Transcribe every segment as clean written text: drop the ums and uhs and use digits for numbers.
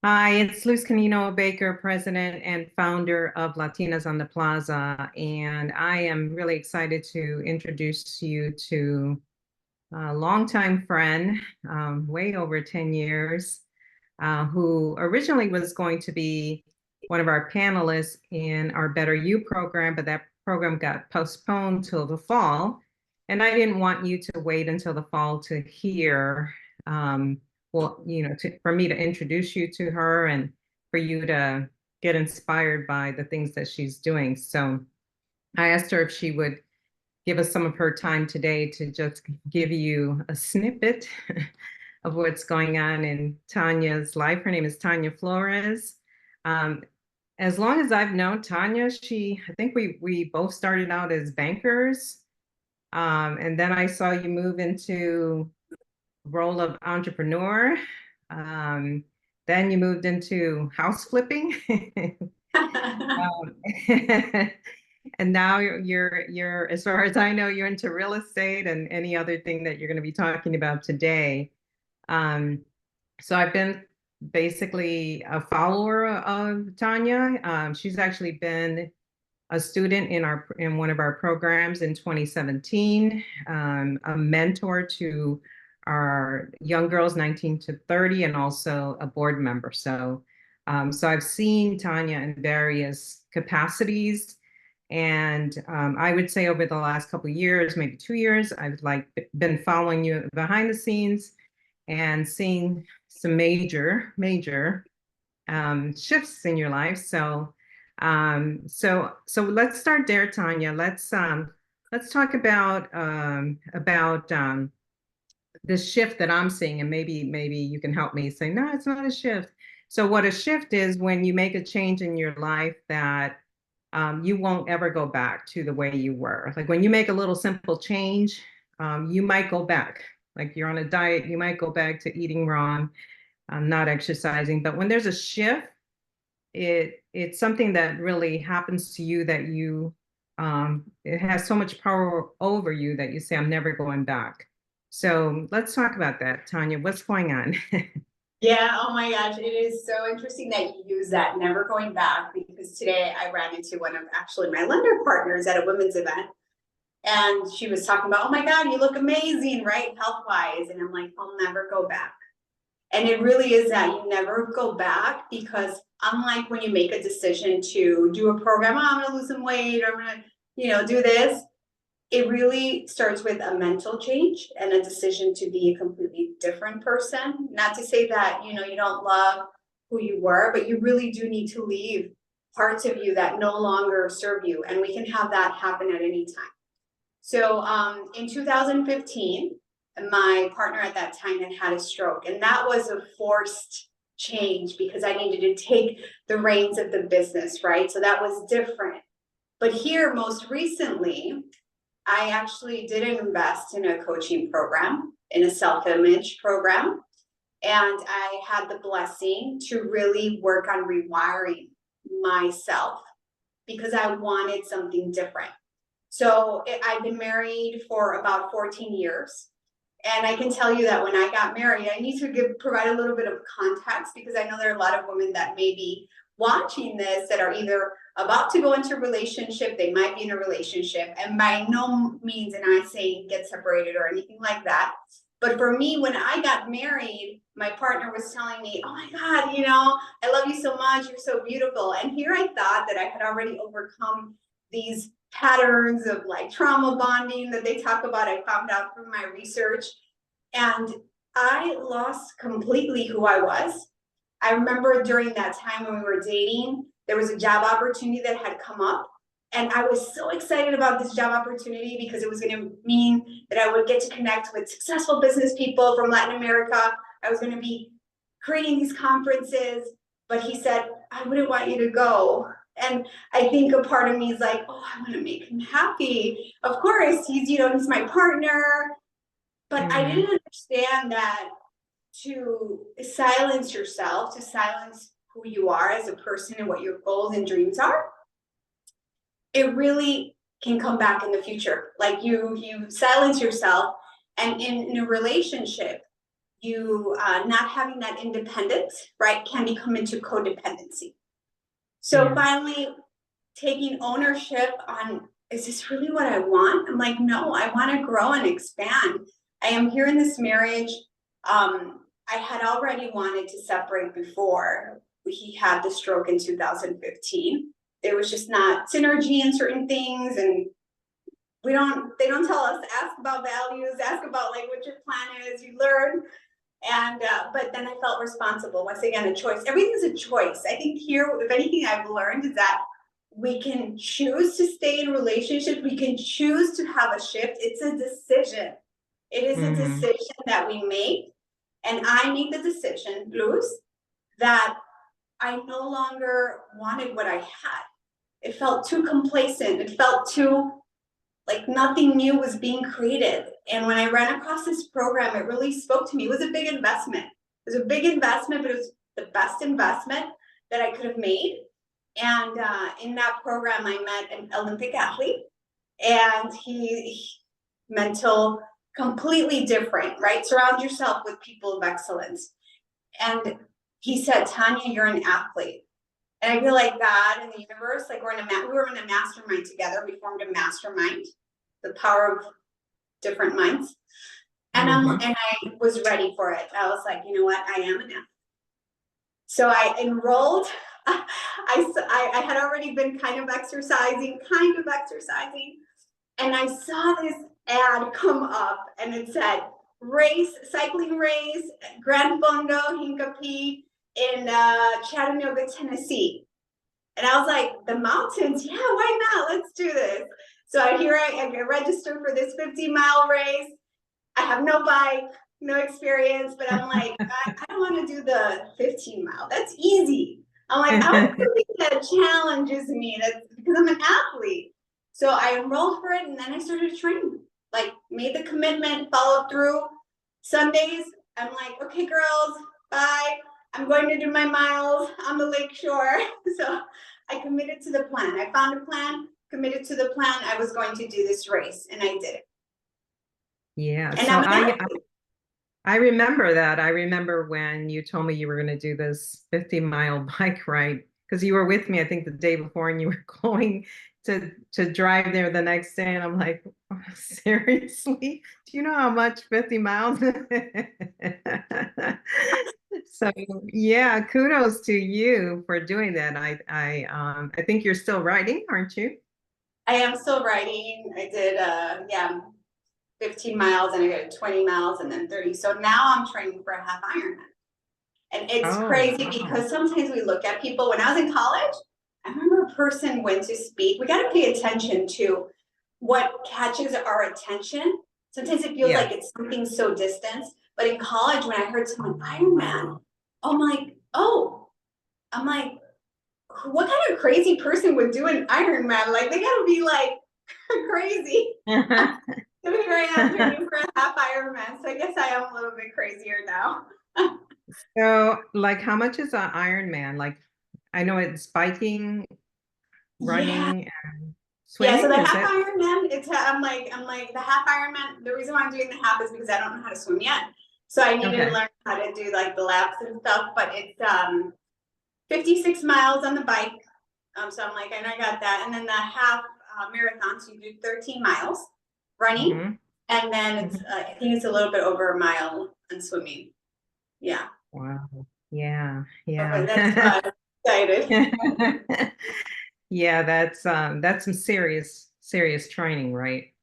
Hi, it's Luz Canino Baker, president and founder of Latinas on the Plaza, and I am really excited to introduce you to a longtime friend, way over 10 years, who originally was going to be one of our panelists in our Better You program, but that program got postponed till the fall. And I didn't want you to wait until the fall to hear, um, for me to introduce you to her and for you to get inspired by the things that she's doing. So I asked her if she would give us some of her time today to just give you a snippet of what's going on in Tanya's life. Her name is Tanya Flores. Um, as long as I've known Tanya, I think we both started out as bankers, and then I saw you move into role of entrepreneur. Um, then you moved into house flipping. Um, and now you're as far as I know, you're into real estate and any other thing that you're going to be talking about today. Um, so I've been basically a follower of Tanya. She's actually been a student in one of our programs in 2017, a mentor to our young girls 19 to 30, and also a board member. So I've seen Tanya in various capacities. And I would say over the last couple of years, maybe 2 years, I've been following you behind the scenes and seeing some major shifts in your life. So let's start there, Tanya. Let's talk about the shift that I'm seeing, and maybe you can help me say, no, it's not a shift. So what a shift is when you make a change in your life that you won't ever go back to the way you were. Like when you make a little simple change, you might go back. Like you're on a diet, you might go back to eating wrong, not exercising. But when there's a shift, it's something that really happens to you that it has so much power over you that you say, I'm never going back. So let's talk about that, Tanya. What's going on? Yeah, oh my gosh, it is so interesting that you use that never going back because today I ran into one of actually my lender partners at a women's event and she was talking about, oh my God, you look amazing, right? Health wise. And I'm like, I'll never go back. And it really is that you never go back because unlike when you make a decision to do a program, oh, I'm gonna lose some weight or I'm gonna, do this, it really starts with a mental change and a decision to be a completely different person. Not to say that, you don't love who you were, but you really do need to leave parts of you that no longer serve you. And we can have that happen at any time. So in 2015, my partner at that time had a stroke, and that was a forced change because I needed to take the reins of the business, right? So that was different. But here, most recently, I actually did invest in a coaching program, in a self-image program, and I had the blessing to really work on rewiring myself because I wanted something different. So I've been married for about 14 years. And I can tell you that when I got married, I need to provide a little bit of context because I know there are a lot of women that may be watching this that are either about to go into a relationship, they might be in a relationship, and by no means am I saying get separated or anything like that. But for me, when I got married, my partner was telling me, oh my God, I love you so much. You're so beautiful. And here I thought that I had already overcome these patterns of like trauma bonding that they talk about. I found out through my research. And I lost completely who I was. I remember during that time when we were dating, there was a job opportunity that had come up. And I was so excited about this job opportunity because it was going to mean that I would get to connect with successful business people from Latin America. I was going to be creating these conferences. But he said, I wouldn't want you to go. And I think a part of me is like, oh, I want to make him happy. Of course, he's my partner. But I didn't understand that to silence yourself, to silence who you are as a person and what your goals and dreams are, it really can come back in the future. Like you silence yourself, and in a relationship, you not having that independence, right, can become into codependency. So Yeah. finally taking ownership on, is this really what I want? I'm like, no, I want to grow and expand. I am here in this marriage. I had already wanted to separate before he had the stroke in 2015. There was just not synergy in certain things, and they don't tell us, ask about values, ask about like what your plan is, you learn. And but then I felt responsible. Once again, a choice. Everything's a choice. I think here, if anything I've learned is that we can choose to stay in relationships, we can choose to have a shift. It's a decision. It is a decision that we make. And I made the decision, Luz, that I no longer wanted what I had. It felt too complacent. It felt too like nothing new was being created. And when I ran across this program, it really spoke to me. It was a big investment. It was a big investment, but it was the best investment that I could have made. And in that program, I met an Olympic athlete, and he mental, completely different, right? Surround yourself with people of excellence. And he said, Tanya, you're an athlete. And I feel like God and the universe, like we were in a mastermind together. We formed a mastermind, the power of different minds. And I was ready for it. I was like, you know what? I am an athlete. So I enrolled. I had already been kind of exercising, and I saw this ad come up, and it said cycling race, Grand Fondo Hincapie in Chattanooga, Tennessee. And I was like, the mountains, yeah, why not? Let's do this. So I registered for this 50-mile race. I have no bike, no experience, but I'm like, I don't want to do the 15-mile. That's easy. I'm like, I want something that challenges me. That's because I'm an athlete. So I enrolled for it, and then I started training. Like, made the commitment, followed through. Sundays, I'm like, okay, girls, bye. I'm going to do my miles on the lake shore. So I committed to the plan. I found a plan, committed to the plan. I was going to do this race, and I did it. Yeah. And So I'm an athlete. I remember that. I remember when you told me you were going to do this 50-mile bike ride because you were with me, I think, the day before, and you were going to drive there the next day. And I'm like, oh, seriously? Do you know how much 50 miles? So yeah, kudos to you for doing that. I think you're still riding, aren't you? I am still riding. I did 15 miles, and I got 20 miles, and then 30. So now I'm training for a half Ironman. And it's Oh, crazy wow. because sometimes we look at people. When I was in college, I remember a person went to speak. We got to pay attention to what catches our attention. Sometimes it feels like it's something so distant. But in college, when I heard someone Ironman, I'm like, what kind of crazy person would do an Ironman? Like, they gotta be like crazy. So here I am training for a half Ironman. So I guess I am a little bit crazier now. So, like, how much is an Ironman? Like, I know it's biking, Yeah. running, and Yeah, so swimming. the Is half it? Ironman, I'm like the half Ironman. The reason why I'm doing the half is because I don't know how to swim yet, so I needed to Okay. learn how to do like the laps and stuff. But it's 56 miles on the bike, so I'm like, and I got that. And then the half marathon, so you do 13 miles running, and then it's I think it's a little bit over a mile on swimming. Yeah. Wow. Yeah. But Yeah. that's excited. Yeah, that's some serious training, right?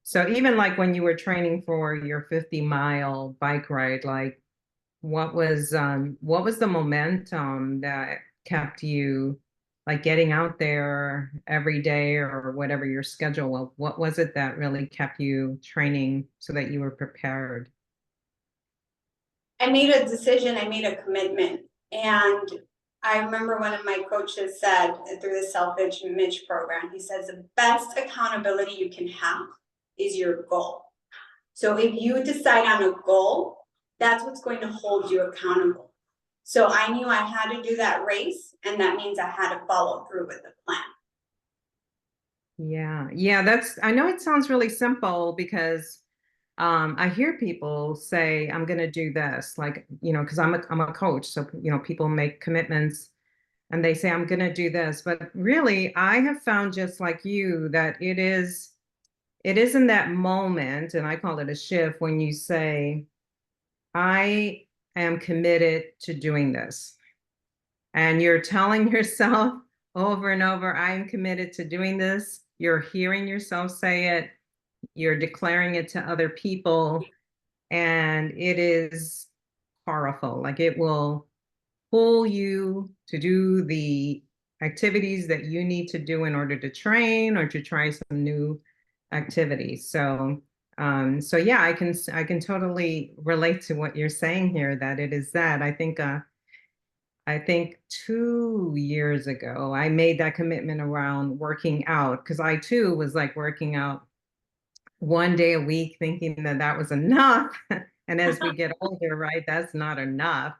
So even like when you were training for your 50-mile bike ride, like what was the momentum that kept you like getting out there every day or whatever your schedule was? What was it that really kept you training so that you were prepared? I made a decision, I made a commitment. And I remember one of my coaches said through the self-image program, he says the best accountability you can have is your goal. So if you decide on a goal, that's what's going to hold you accountable. So I knew I had to do that race, and that means I had to follow through with the plan. Yeah. Yeah, I know it sounds really simple because I hear people say, I'm going to do this, like, because I'm a coach. So, people make commitments and they say, I'm going to do this. But really, I have found just like you that it is in that moment, and I call it a shift when you say, I am committed to doing this. And you're telling yourself over and over, I'm committed to doing this. You're hearing yourself say it, you're declaring it to other people, and it is powerful. Like it will pull you to do the activities that you need to do in order to train or to try some new activities. So yeah, I can totally relate to what you're saying here, that it is that. I think 2 years ago, I made that commitment around working out because I too was like working out 1 day a week, thinking that that was enough. And as we get older, right, that's not enough.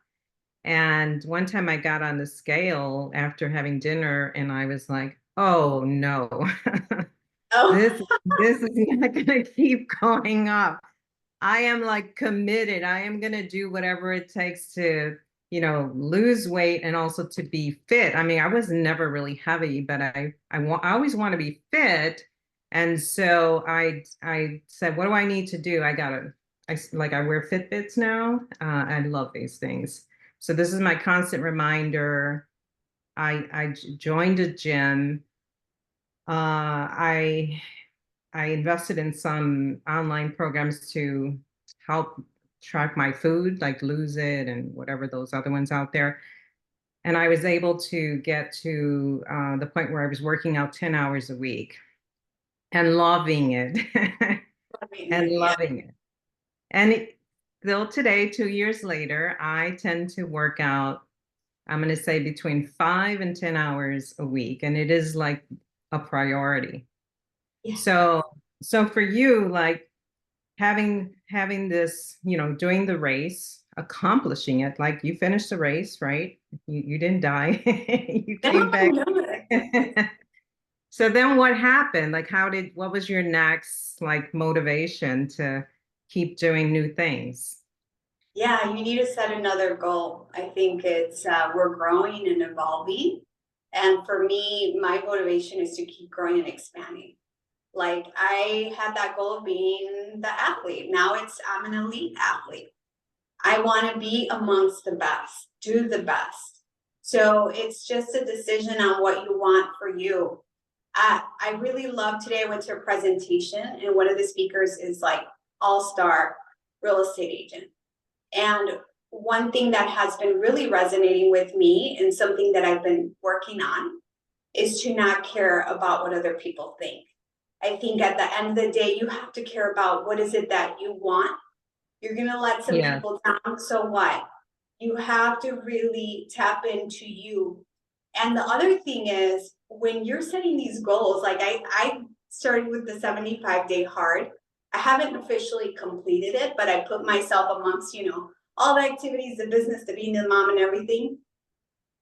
And one time I got on the scale after having dinner and I was like, oh no, Oh, this this is not gonna keep going up. I am like committed. I am going to do whatever it takes to, lose weight and also to be fit. I mean, I was never really heavy, but I always want to be fit. And so I said, what do I need to do? I wear Fitbits now. I love these things. So this is my constant reminder. I joined a gym. I invested in some online programs to help track my food, like Lose It and whatever those other ones out there. And I was able to get to the point where I was working out 10 hours a week and loving it I and mean, yeah. loving it. And still today, 2 years later, I tend to work out, I'm going to say between 5 and 10 hours a week. And it is like a priority. Yeah. So for you, like, having this, doing the race, accomplishing it, like you finished the race, right? You didn't die. You came No, back. no. So then what happened? Like what was your next like motivation to keep doing new things? Yeah, you need to set another goal. I think it's we're growing and evolving. And for me, my motivation is to keep growing and expanding. Like I had that goal of being the athlete. Now I'm an elite athlete. I want to be amongst the best, do the best. So it's just a decision on what you want for you. I really love today. I went to a presentation and one of the speakers is like all-star real estate agent. And one thing that has been really resonating with me and something that I've been working on is to not care about what other people think. I think at the end of the day, you have to care about what is it that you want. You're going to let some Yeah. people down. So what? You have to really tap into you. And the other thing is when you're setting these goals, like I started with the 75-day hard. I haven't officially completed it, but I put myself amongst, all the activities, the business, the being the mom and everything.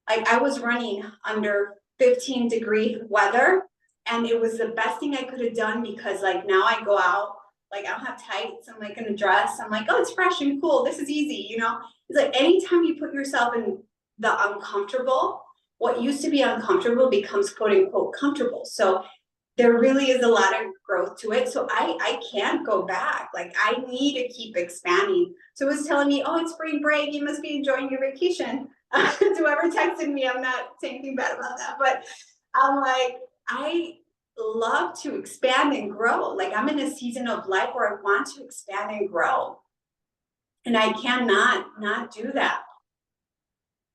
Like I was running under 15-degree weather and it was the best thing I could have done because like now I go out, like I don't have tights, I'm like in a dress, I'm like, oh, it's fresh and cool, this is easy. It's like anytime you put yourself in the uncomfortable, what used to be uncomfortable becomes quote unquote comfortable. So there really is a lot of growth to it. So I can't go back. Like I need to keep expanding. So it was telling me, oh, it's spring break. You must be enjoying your vacation. Whoever texted me, I'm not saying anything bad about that, but I'm like, I love to expand and grow. Like I'm in a season of life where I want to expand and grow. And I cannot not do that,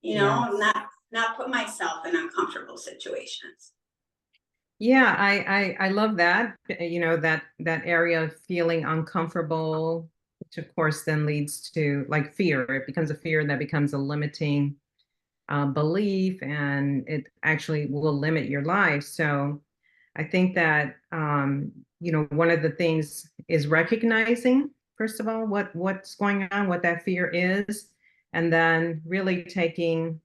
Yes. not put myself in uncomfortable situations. Yeah, I love that, that area of feeling uncomfortable, which of course then leads to like fear. It becomes a fear that becomes a limiting belief, and it actually will limit your life. So I think that one of the things is recognizing, first of all, what's going on, what that fear is, and then really taking,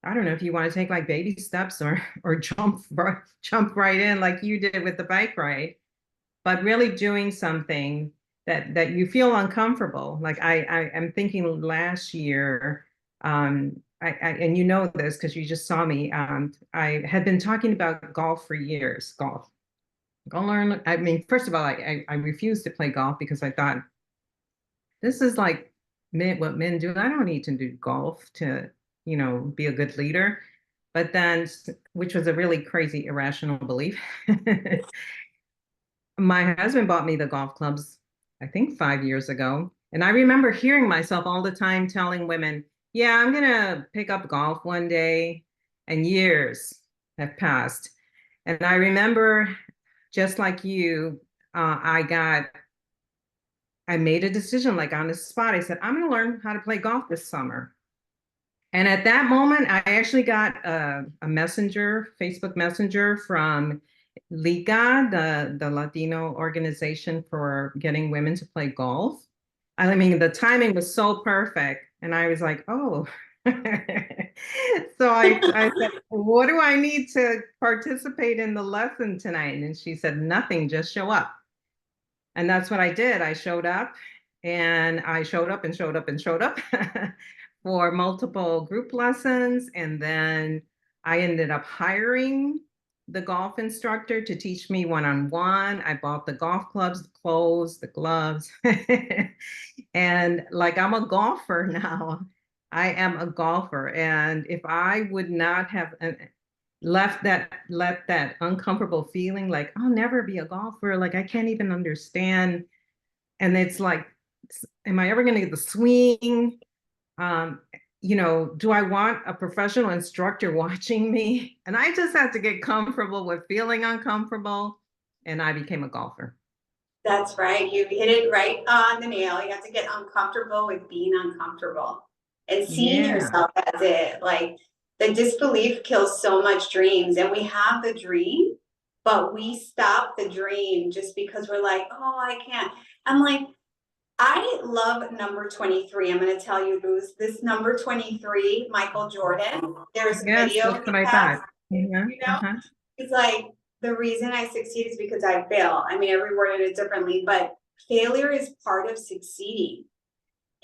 I don't know if you want to take like baby steps or jump right in like you did with the bike ride, but really doing something that you feel uncomfortable. Like I am thinking last year, and you know this because you just saw me. I had been talking about golf for years. Golf. Go learn. I mean, first of all, I refused to play golf because I thought this is like what men do. I don't need to do golf to, be a good leader. But then, which was a really crazy, irrational belief. My husband bought me the golf clubs, I think 5 years ago. And I remember hearing myself all the time telling women, yeah, I'm gonna pick up golf one day. And years have passed. And I remember, just like you, I made a decision like on the spot. I said, I'm gonna learn how to play golf this summer. And at that moment, I actually got a messenger, Facebook Messenger from Liga, the Latino organization for getting women to play golf. I mean, the timing was so perfect. And I was like, oh. So I said, what do I need to participate in the lesson tonight? And she said, nothing, just show up. And that's what I did. I showed up and I showed up and showed up and showed up for multiple group lessons. And then I ended up hiring the golf instructor to teach me one-on-one. I bought the golf clubs, the clothes, the gloves. And like I'm a golfer now. I am a golfer. And if I would not have let that uncomfortable feeling like I'll never be a golfer, like I can't even understand. And it's like, am I ever going to get the swing? Um, do I want a professional instructor watching me? And I just had to get comfortable with feeling uncomfortable, and I became a golfer. That's right. You hit it right on the nail. You have to get uncomfortable with being uncomfortable and seeing Yeah. yourself as it. Like the disbelief kills so much dreams, and we have the dream, but we stop the dream just because we're like, oh, I can't. I'm like, I love number 23. I'm going to tell you, Luz, this number 23, Michael Jordan. There's a Yes, video that's he what I has, thought. Yeah. you know, Uh-huh. it's like the reason I succeed is because I fail. I mean, every word in it differently, but failure is part of succeeding.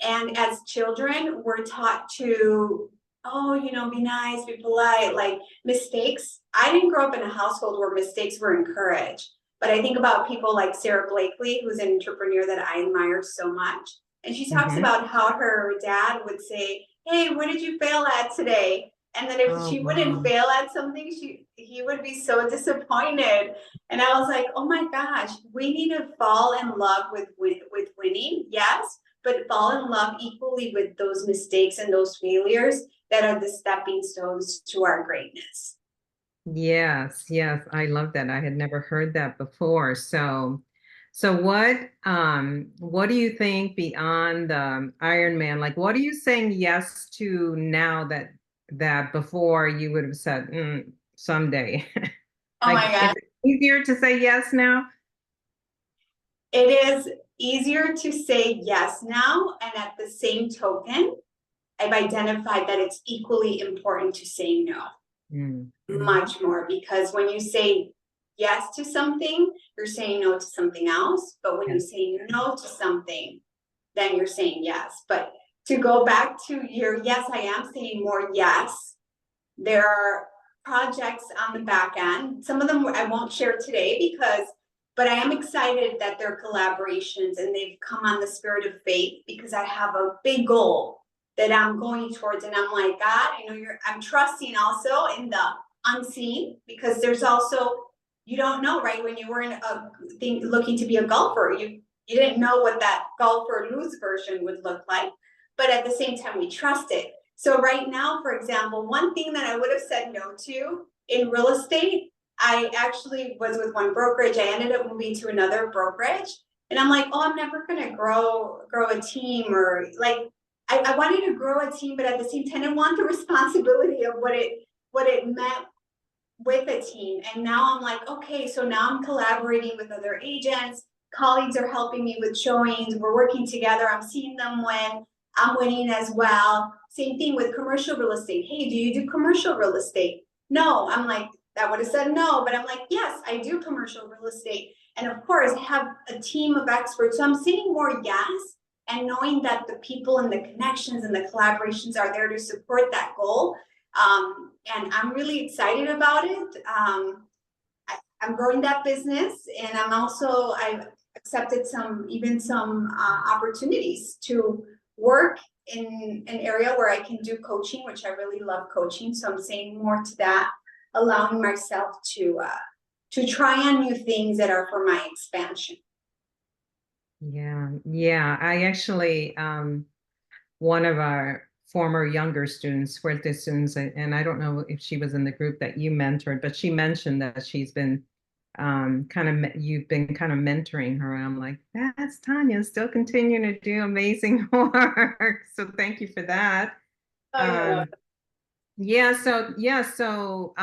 And as children, we're taught to, oh, be nice, be polite, like mistakes. I didn't grow up in a household where mistakes were encouraged. But I think about people like Sarah Blakely, who's an entrepreneur that I admire so much. And she talks Mm-hmm. about how her dad would say, hey, what did you fail at today? And then if Oh, she wouldn't wow. fail at something, he would be so disappointed. And I was like, oh my gosh, we need to fall in love with winning, yes, but fall in love equally with those mistakes and those failures that are the stepping stones to our greatness. Yes, yes, I love that. I had never heard that before. So what do you think beyond Iron Man? Like what are you saying yes to now that before you would have said someday? Oh my Like is gosh. it easier to say yes now? It is easier to say yes now, and at the same token, I've identified that it's equally important to say no. Mm-hmm. Much more, because when you say yes to something, you're saying no to something else. But when you Yes. say no to something, then you're saying yes. But to go back to your yes, I am saying more yes. There are projects on the back end. Some of them I won't share today but I am excited that they're collaborations and they've come on the spirit of faith because I have a big goal that I'm going towards. And I'm like, God, I'm trusting also in the unseen, because there's also, you don't know, right? When you were in a thing looking to be a golfer, you didn't know what that golfer loose version would look like. But at the same time, we trust it. So right now, for example, one thing that I would have said no to in real estate, I actually was with one brokerage. I ended up moving to another brokerage. And I'm like, oh, I'm never gonna grow a team, or like I wanted to grow a team, but at the same time, I want the responsibility of what it meant with a team. And now I'm like, okay, so now I'm collaborating with other agents. Colleagues are helping me with showings. We're working together. I'm seeing them win. I'm winning as well. Same thing with commercial real estate. Hey, do you do commercial real estate? No. I'm like, that would have said no, but I'm like, yes, I do commercial real estate. And of course, have a team of experts. So I'm saying more yes, and knowing that the people and the connections and the collaborations are there to support that goal. And I'm really excited about it. I'm growing that business, and I've accepted some opportunities to work in an area where I can do coaching, which I really love coaching. So I'm saying more to that, allowing myself to try on new things that are for my expansion. Yeah, yeah. I actually, one of our former younger students, Fuerte students, and I don't know if she was in the group that you mentored, but she mentioned that she's been you've been kind of mentoring her. And I'm like, that's Tanya, still continuing to do amazing work. So thank you for that. Oh, you're Um, welcome. yeah, so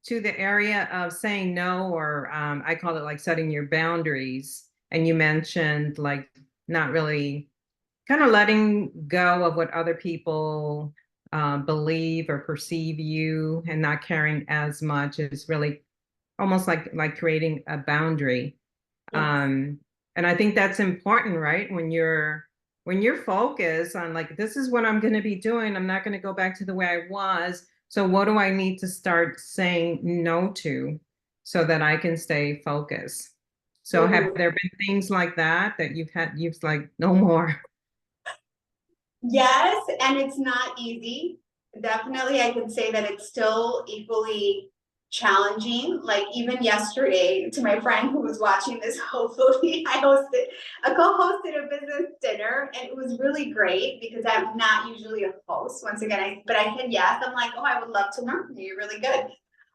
to the area of saying no, or I call it like setting your boundaries. And you mentioned like not really kind of letting go of what other people believe or perceive you, and not caring as much is really almost like creating a boundary. Yes. And I think that's important, right? When you're focused on like, this is what I'm going to be doing. I'm not going to go back to the way I was. So what do I need to start saying no to so that I can stay focused? So have Mhm. there been things like that you've like, no more? Yes, and it's not easy. Definitely, I can say that it's still equally challenging. Like even yesterday, to my friend who was watching this, hopefully, I co-hosted a business dinner, and it was really great because I'm not usually a host. Once again, but I said yes. I'm like, oh, I would love to learn from you. You're really good.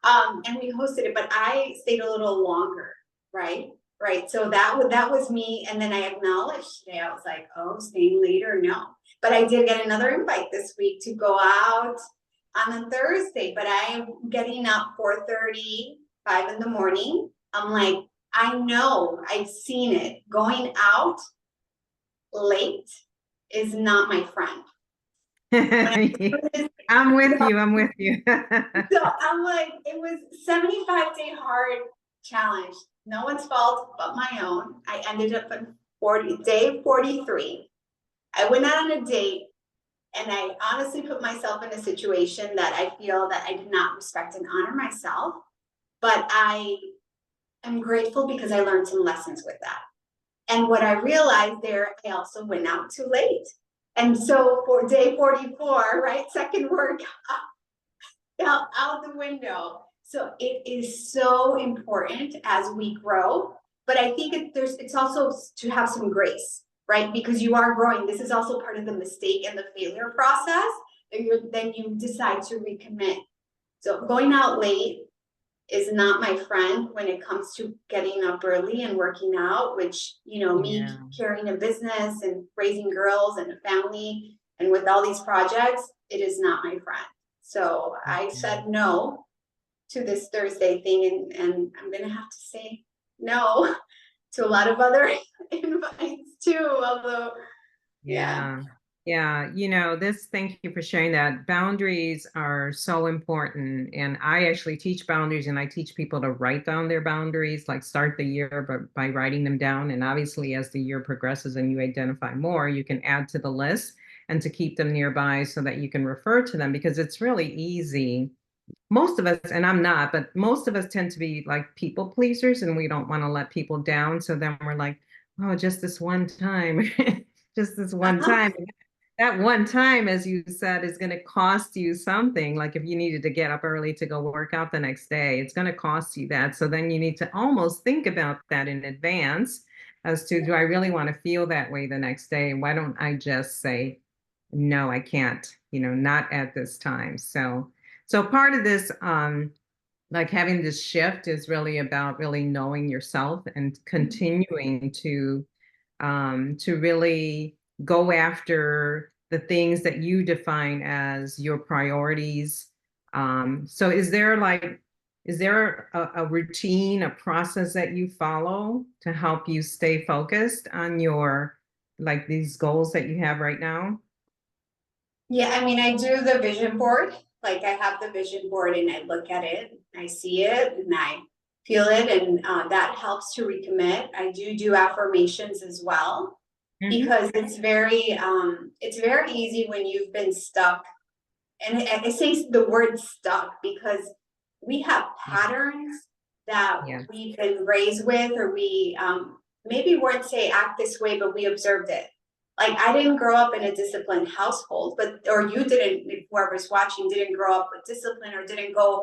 And we hosted it, but I stayed a little longer, right? Right. So that was me, and then I acknowledged today. I was like, oh, staying later, no. But I did get another invite this week to go out on a Thursday, but I'm getting up 4:30, 5 in the morning. I'm like, I know, I've seen it. Going out late is not my friend. When I, I'm with you. I'm with you. so I'm like, it was 75-day hard challenge. No one's fault but my own. I ended up on day 43. I went out on a date, and I honestly put myself in a situation that I feel that I did not respect and honor myself. But I am grateful because I learned some lessons with that. And what I realized there, I also went out too late. And so for day 44, right, second work out the window. So it is so important as we grow. But I think it's also to have some grace, right? Because you are growing. This is also part of the mistake and the failure process. Then you decide to recommit. So going out late is not my friend when it comes to getting up early and working out, which, me Yeah. carrying a business and raising girls and a family and with all these projects, it is not my friend. So I said no to this Thursday thing, and I'm gonna have to say no to a lot of other invites too. Although, yeah. Yeah. Yeah. Thank you for sharing that. Boundaries are so important. And I actually teach boundaries, and I teach people to write down their boundaries, like start the year by writing them down. And obviously, as the year progresses and you identify more, you can add to the list and to keep them nearby so that you can refer to them, because it's really easy. Most of us, and I'm not, but most of us tend to be like people pleasers, and we don't want to let people down. So then we're like, oh, just this one time, just this one Uh-huh. time. That one time, as you said, is going to cost you something. Like if you needed to get up early to go work out the next day, it's going to cost you that. So then you need to almost think about that in advance as to, do I really want to feel that way the next day? Why don't I just say, no, I can't, not at this time. So part of this, like having this shift is really about really knowing yourself and continuing to really go after the things that you define as your priorities. So is there a routine, a process that you follow to help you stay focused on your, like these goals that you have right now? Yeah, I mean, I do the vision board. Like I have the vision board and I look at it, I see it, and I feel it, and that helps to recommit. I do affirmations as well, because it's very easy when you've been stuck. And I say the word stuck because we have patterns that Yeah. we've been raised with, or we maybe weren't say act this way, but we observed it. Like I didn't grow up in a disciplined household, but or you didn't, whoever's watching didn't grow up with discipline, or didn't grow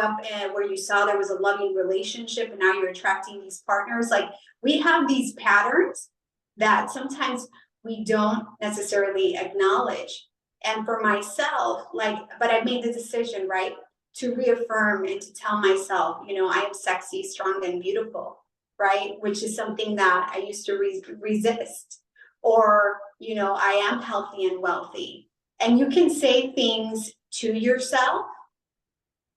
up in where you saw there was a loving relationship and now you're attracting these partners. Like we have these patterns that sometimes we don't necessarily acknowledge. And for myself, like, but I made the decision, right, to reaffirm and to tell myself, you know, I am sexy, strong, and beautiful, right? Which is something that I used to resist. Or, you know, I am healthy and wealthy. And you can say things to yourself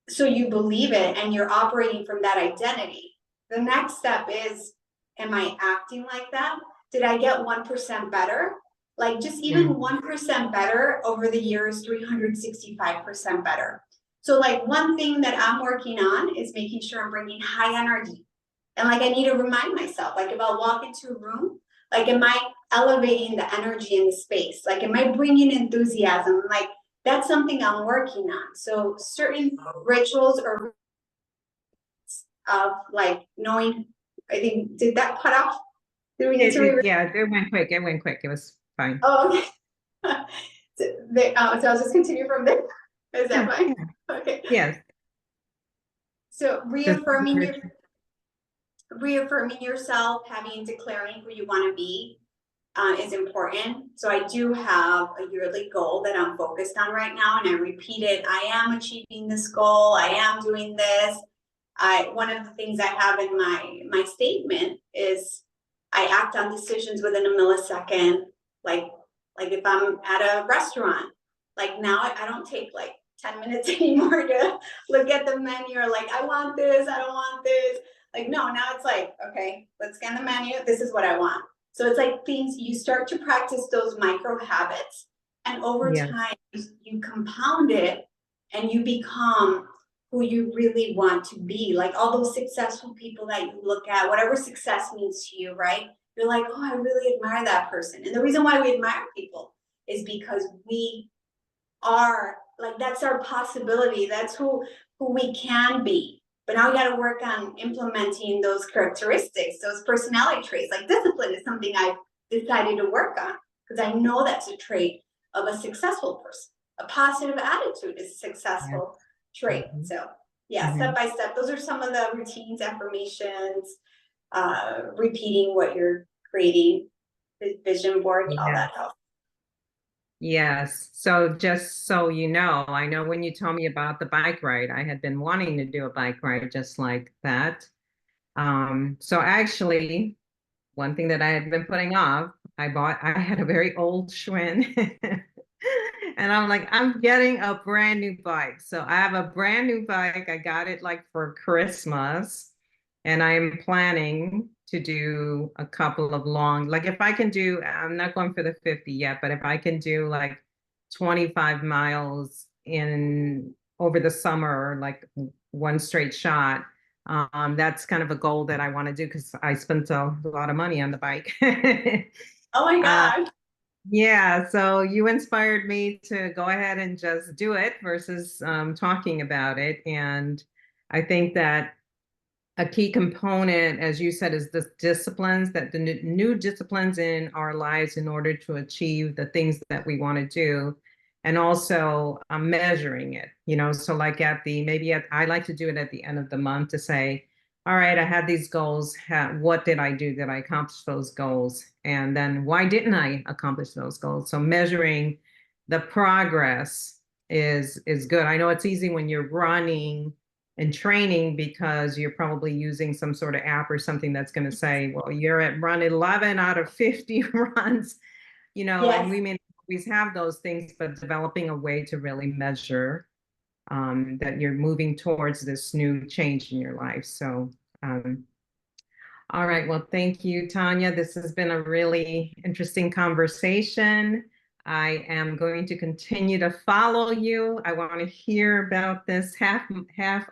so you believe it and you're operating from that identity. The next step is, am I acting like that? Did I get 1% better? Like just even 1% better over the years, 365% better. So like one thing that I'm working on is making sure I'm bringing high energy. And like I need to remind myself, like if I walk into a room, like am I elevating the energy in the space? Like am I bringing enthusiasm? Like that's something I'm working on. So certain rituals or of like knowing, I think, did that cut off? Did we need to Yeah, it went quick. It went quick. It was fine. Oh, okay. So I'll just continue from there. Is that Yeah, fine? yeah. Okay. Yes. So Just reaffirming yourself, having declaring who you want to be is important. So I do have a yearly goal that I'm focused on right now, and I repeat it. I am achieving this goal. I am doing this. One of the things I have in my statement is I act on decisions within a millisecond. Like if I'm at a restaurant, like now I don't take like 10 minutes anymore to look at the menu, or like I want this, I don't want this. Like no, now it's like, okay, let's scan the menu. This is what I want. So it's like things you start to practice those micro habits, and over yeah. time you compound it and you become who you really want to be. Like all those successful people that you look at, whatever success means to you, right? You're like, oh, I really admire that person. And the reason why we admire people is because we are like, that's our possibility. That's who we can be. But now we got to work on implementing those characteristics, those personality traits. Like discipline is something I've decided to work on because I know that's a trait of a successful person. A positive attitude is a Yeah. successful trait. So yeah, step by step. Those are some of the routines, affirmations, repeating what you're creating, vision board, all Yeah. that helps. Yes. So just so you know, I know when you told me about the bike ride, I had been wanting to do a bike ride just like that. So actually, one thing that I had been putting off, I had a very old Schwinn. And I'm like, I'm getting a brand new bike. So I have a brand new bike. I got it like for Christmas. And I'm planning to do a couple of long, like if I can do, I'm not going for the 50 yet, but if I can do like 25 miles in over the summer, like one straight shot, that's kind of a goal that I want to do because I spent a lot of money on the bike. Oh my uh, gosh. yeah, so you inspired me to go ahead and just do it versus talking about it. And I think that a key component, as you said, is the disciplines, that the new disciplines in our lives in order to achieve the things that we want to do. And also measuring it, you know, so like I like to do it at the end of the month to say, all right, I had these goals. What did I do? Did I accomplish those goals? And then why didn't I accomplish those goals? So measuring the progress is good. I know it's easy when you're running and training because you're probably using some sort of app or something that's going to say, well, you're at run 11 out of 50 runs, you know, and Yes. we may not always have those things, but developing a way to really measure that you're moving towards this new change in your life. So, um, all right. Well, thank you, Tanya. This has been a really interesting conversation. I am going to continue to follow you. I want to hear about this half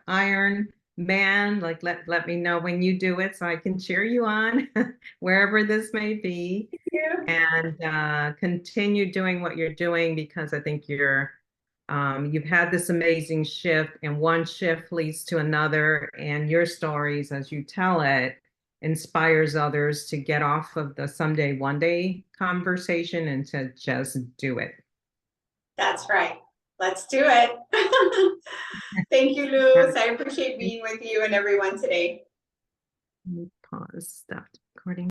iron man, like let me know when you do it so I can cheer you on wherever this may be. Yeah. And continue doing what you're doing because I think you've had this amazing shift, and one shift leads to another, and your stories, as you tell it, inspires others to get off of the someday, one day conversation and to just do it. That's right. Let's do it. Thank you, Luz. I appreciate being with you and everyone today. Pause, stopped recording.